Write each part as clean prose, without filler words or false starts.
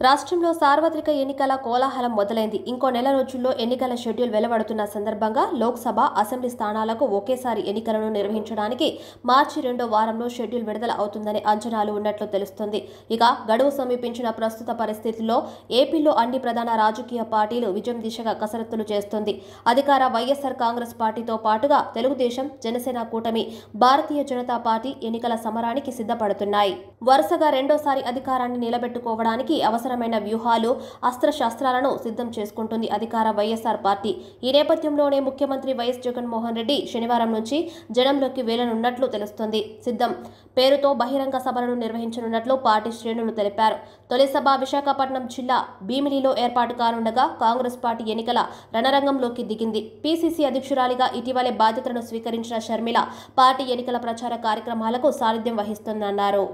రాష్ట్రంలో సార్వత్రిక ఎన్నికల కోలాహలం మొదలైంది. ఇంకో నెల రోజుల్లో ఎన్నికల షెడ్యూల్ వెలువడుతున్న సందర్భంగా లోక్సభ, అసెంబ్లీ స్థానాలకు ఒకేసారి ఎన్నికలను నిర్వహించడానికి మార్చి 2వ వారంలో షెడ్యూల్ విడుదల అవుతుందనే అంచనాలు ఉన్నట్లు తెలుస్తోంది. ఇక గడువు సమీపించిన ప్రస్తుత పరిస్థితుల్లో ఏపీలో అన్ని ప్రధాన రాజకీయ పార్టీలు విజయం దిశగా కసరత్తులు చేస్తోంది. అధికార వైఎస్ఆర్ కాంగ్రెస్ పార్టీతో పాటుగా తెలుగుదేశం, జనసేన కూటమి, భారతీయ జనతా పార్టీ ఎన్నికల సమరానికి సిద్ధపడుతున్నాయి. వరుసగా రెండోసారి అధికారాన్ని నిలబెట్టుకోవడానికి అవసరమైన వ్యూహాలు, అస్త్రశస్త్రాలను సిద్ధం చేసుకుంటుంది అధికార వైఎస్ఆర్ పార్టీ. ఈ నేపథ్యంలోనే ముఖ్యమంత్రి వైఎస్ జగన్మోహన్ రెడ్డి శనివారం నుంచి జనంలోకి వెళ్లనున్నట్లు తెలుస్తోంది. సిద్ధం పేరుతో బహిరంగ సభలను నిర్వహించనున్నట్లు పార్టీ శ్రేణులు తెలిపారు. తొలి సభ విశాఖపట్నం జిల్లా భీమిలిలో ఏర్పాటు కానుండగా కాంగ్రెస్ పార్టీ ఎన్నికల రణరంగంలోకి దిగింది. పీసీసీ అధ్యక్షురాలిగా ఇటీవలే బాధ్యతలను స్వీకరించిన షర్మిల పార్టీ ఎన్నికల ప్రచార కార్యక్రమాలకు సారథ్యం వహిస్తుందన్నారు.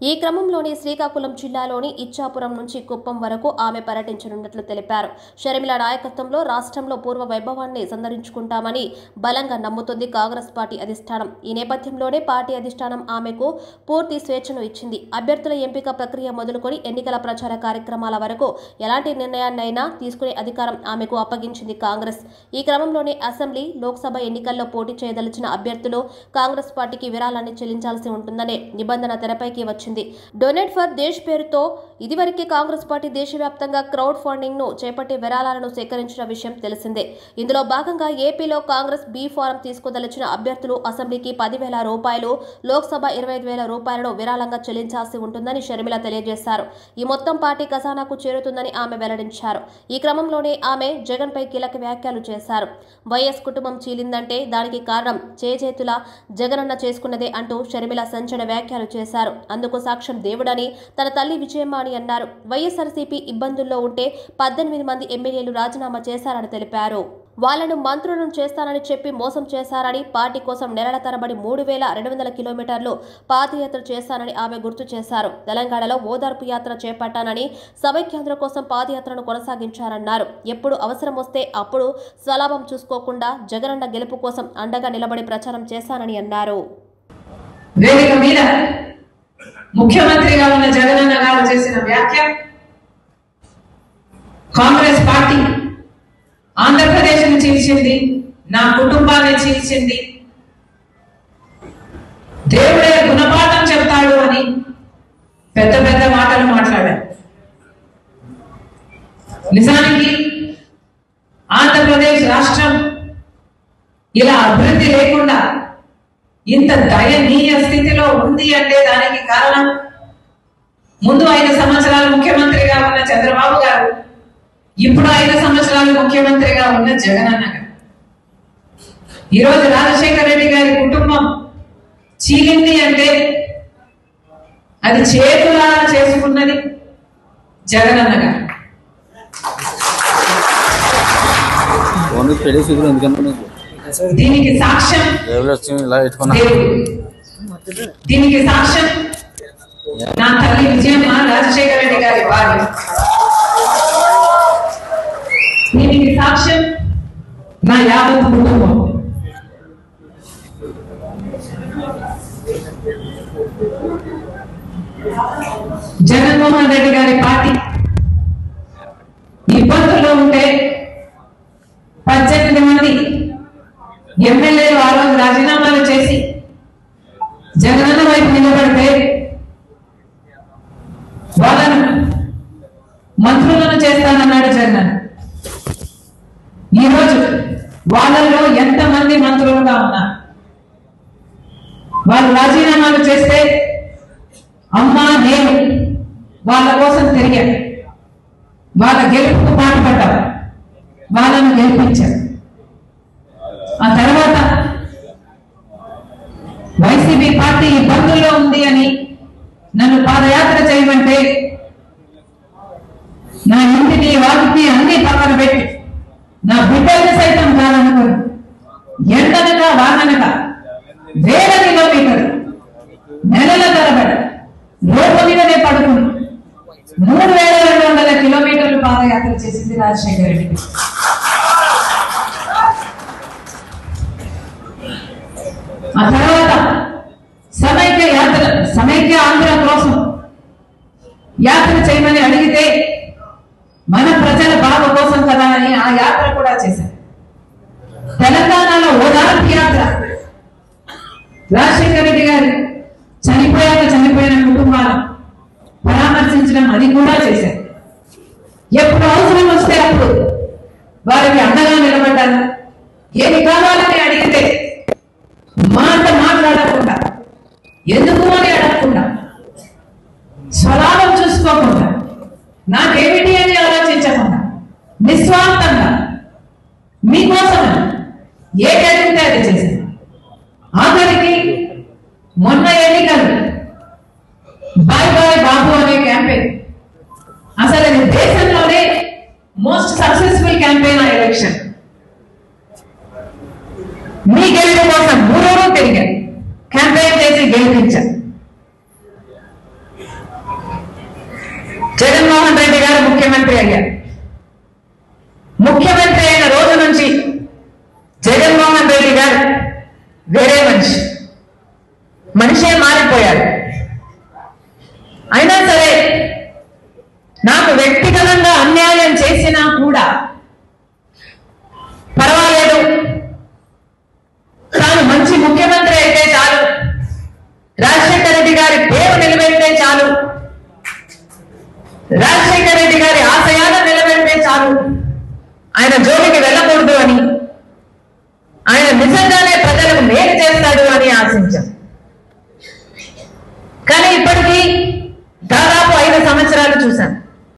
ఈ క్రమంలోనే శ్రీకాకుళం జిల్లాలోని ఇచ్చాపురం నుంచి కుప్పం వరకు ఆమె పర్యటించనున్నట్లు తెలిపారు. షర్మిల నాయకత్వంలో రాష్ట్రంలో పూర్వ వైభవాన్ని సంతరించుకుంటామని బలంగా నమ్ముతుంది కాంగ్రెస్ పార్టీ అధిష్టానం. ఈ నేపథ్యంలోనే పార్టీ అధిష్టానం ఆమెకు పూర్తి స్వేచ్ఛను ఇచ్చింది. అభ్యర్థుల ఎంపిక ప్రక్రియ మొదలుకొని ఎన్నికల ప్రచార కార్యక్రమాల వరకు ఎలాంటి నిర్ణయాన్నైనా తీసుకునే అధికారం ఆమెకు అప్పగించింది కాంగ్రెస్. ఈ క్రమంలోనే అసెంబ్లీ, లోక్సభ ఎన్నికల్లో పోటీ చేయదలిచిన అభ్యర్థులు కాంగ్రెస్ పార్టీకి విరాళాన్ని చెల్లించాల్సి ఉంటుందనే నిబంధన తెరపైకి వచ్చింది. డొనేట్ ఫర్ దేశ్ పేరుతో ఇదివరకే కాంగ్రెస్ పార్టీ దేశవ్యాప్తంగా క్రౌడ్ ఫండింగ్ ను చేపట్టి విరాళాలను సేకరించిన విషయం తెలిసిందే. ఇందులో భాగంగా ఏపీలో కాంగ్రెస్ బి ఫారం తీసుకోదలిచిన అభ్యర్థులు అసెంబ్లీకి 10,000 రూపాయలు, లోక్సభ 25,000 రూపాయలను విరాళంగా చెల్లించాల్సి ఉంటుందని షర్మిల తెలియజేశారు. ఈ మొత్తం పార్టీ ఖజానాకు చేరుతుందని ఆమె వెల్లడించారు. ఈ క్రమంలోనే ఆమె జగన్ పై కీలక వ్యాఖ్యలు చేశారు. వైఎస్ కుటుంబం చీలిందంటే దానికి కారణం చేజేతుల జగనన్న చేసుకున్నదే అంటూ షర్మిల సంచలన వ్యాఖ్యలు చేశారు. అందుకు సాక్ష్యం దేవుడని, తన తల్లి విజయమ్మ అని అన్నారు. వైఎస్ఆర్సీపీ ఇబ్బందుల్లో ఉంటే 18 మంది ఎమ్మెల్యేలు రాజీనామా చేశారని తెలిపారు. వాళ్లను మంత్రులను చేస్తానని చెప్పి మోసం చేశారని, పార్టీ కోసం నెలల తరబడి 3,200 కిలోమీటర్లు పాదయాత్ర చేశానని ఆమె గుర్తు చేశారు. తెలంగాణలో ఓదార్పు యాత్ర చేపట్టానని, సమైక్యాంధ్ర కోసం పాదయాత్రను కొనసాగించారన్నారు. ఎప్పుడు అవసరం వస్తే అప్పుడు స్వలాభం చూసుకోకుండా జగనన్న గెలుపు కోసం అండగా నిలబడి ప్రచారం చేశానని అన్నారు. ముఖ్యమంత్రిగా ఉన్న జగనన్న గారు చేసిన వ్యాఖ్య, కాంగ్రెస్ పార్టీ ఆంధ్రప్రదేశ్ని చీల్చింది, నా కుటుంబాన్ని చీల్చింది, దేవుడే గుణపాఠం చెప్తాడు అని పెద్ద పెద్ద మాటలు మాట్లాడారు. నిజానికి ఆంధ్రప్రదేశ్ రాష్ట్రం ఇలా అభివృద్ధి లేకుండా ఇంత దయనీయ స్థితిలో ఉంది అంటే దానికి కారణం ముందు 5 సంవత్సరాలు ముఖ్యమంత్రిగా ఉన్న చంద్రబాబు గారు, ఇప్పుడు 5 సంవత్సరాలు ముఖ్యమంత్రిగా ఉన్న జగనన్న గారు. ఈరోజు రాజశేఖర రెడ్డి గారి కుటుంబం చీలింది అంటే అది చేతులారా చేసుకున్నది జగనన్న గారు. దీనికి సాక్ష్యం దీనికి సాక్ష్యం నా తల్లి విజయమ్మ, రాజశేఖర రెడ్డి గారి భార్య. దీనికి సాక్ష్యం నా యావత్ కుటుంబం. జగన్మోహన్ రెడ్డి గారి పార్టీ ఇబ్బందుల్లో ఉంటే 18 మంది ఎమ్మెల్యేలు ఆ రోజు రాజీనామాలు చేసి జగనన్న వైపు నిలబడితే వాళ్ళను మంత్రులను చేస్తానన్నాడు జగన్. ఈరోజు వాళ్ళల్లో ఎంతమంది మంత్రులుగా ఉన్నారు? వాళ్ళు రాజీనామాలు చేస్తే అమ్మా నేను వాళ్ళ కోసం తిరిగాను, వాళ్ళ గెలుపుకు పాటుపడ్డారు, వాళ్ళను గెలిపించారు. ఆ తర్వాత వైసీపీ పార్టీ ఇబ్బందుల్లో ఉంది అని నన్ను పాదయాత్ర చేయమంటే నా ఇంటిని, వాటిని అన్ని పక్కన పెట్టి నా బిడ్డల్ని సైతం కాదనుకుని ఎండనక వాననక వేల కిలోమీటర్లు నెలల తరబడి రోడ్డు మీదనే పడుకుని 3,200 కిలోమీటర్లు పాదయాత్ర చేసింది రాజశేఖర రెడ్డి. ఆ తర్వాత సమైక్య ఆంధ్ర కోసం యాత్ర చేయమని అడిగితే మన ప్రజల బాగు కోసం కదా అని ఆ యాత్ర కూడా చేశారు. తెలంగాణలో ఓదార్పు యాత్ర, రాజశేఖర రెడ్డి గారు చనిపోయిన కుటుంబాలను పరామర్శించడం అది కూడా చేశారు. ఎప్పుడు అవసరం వస్తే అప్పుడు వారికి అండగా నిలబడ్డారు. ఏమి కావాలని అడిగితే మాట మాట్లాడకుండా, ఎందుకు అని అడగకుండా, స్వలాభం చూసుకోకుండా, నాకేమిటి అని ఆలోచించకుండా, నిస్వార్థంగా మీకోసం ఏది అడిగితే అది చేశారు. ఆఖరికి మొన్న ఎన్నికలు బాయ్ బాయ్ బాబు అనే క్యాంపెయిన్ అసలు అది దేశంలోనే మోస్ట్ సక్సెస్ఫుల్ క్యాంపెయిన్ ఆ ఎలక్షన్. మీ గెలుపు కోసం ఊరూరు తిరిగారు, క్యాంపెయిన్ చేసి గెలిపించారు. జగన్మోహన్ రెడ్డి గారు ముఖ్యమంత్రి అయ్యారు. ముఖ్యమంత్రి అయిన రోజు నుంచి జగన్మోహన్ రెడ్డి గారు వేరే మనిషే మారిపోయారు. అయినా సరే నాకు వ్యక్తిగతంగా అన్యాయం చేసినా కూడా పర్వాలేదు, తాను మంచి ముఖ్యమంత్రి అయితే చాలు, రాజశేఖర రెడ్డి గారి పేరు నిలబెడితే చాలు, రాజశేఖర రెడ్డి గారి ఆశయాలను నిలబెడితే చాలు, ఆయన జోలికి వెళ్ళకూడదు అని, ఆయన నిజంగానే ప్రజలకు మేలు చేస్తాడు అని ఆశించాం. కానీ ఇప్పటికీ దాదాపు 5 సంవత్సరాలు చూశాం.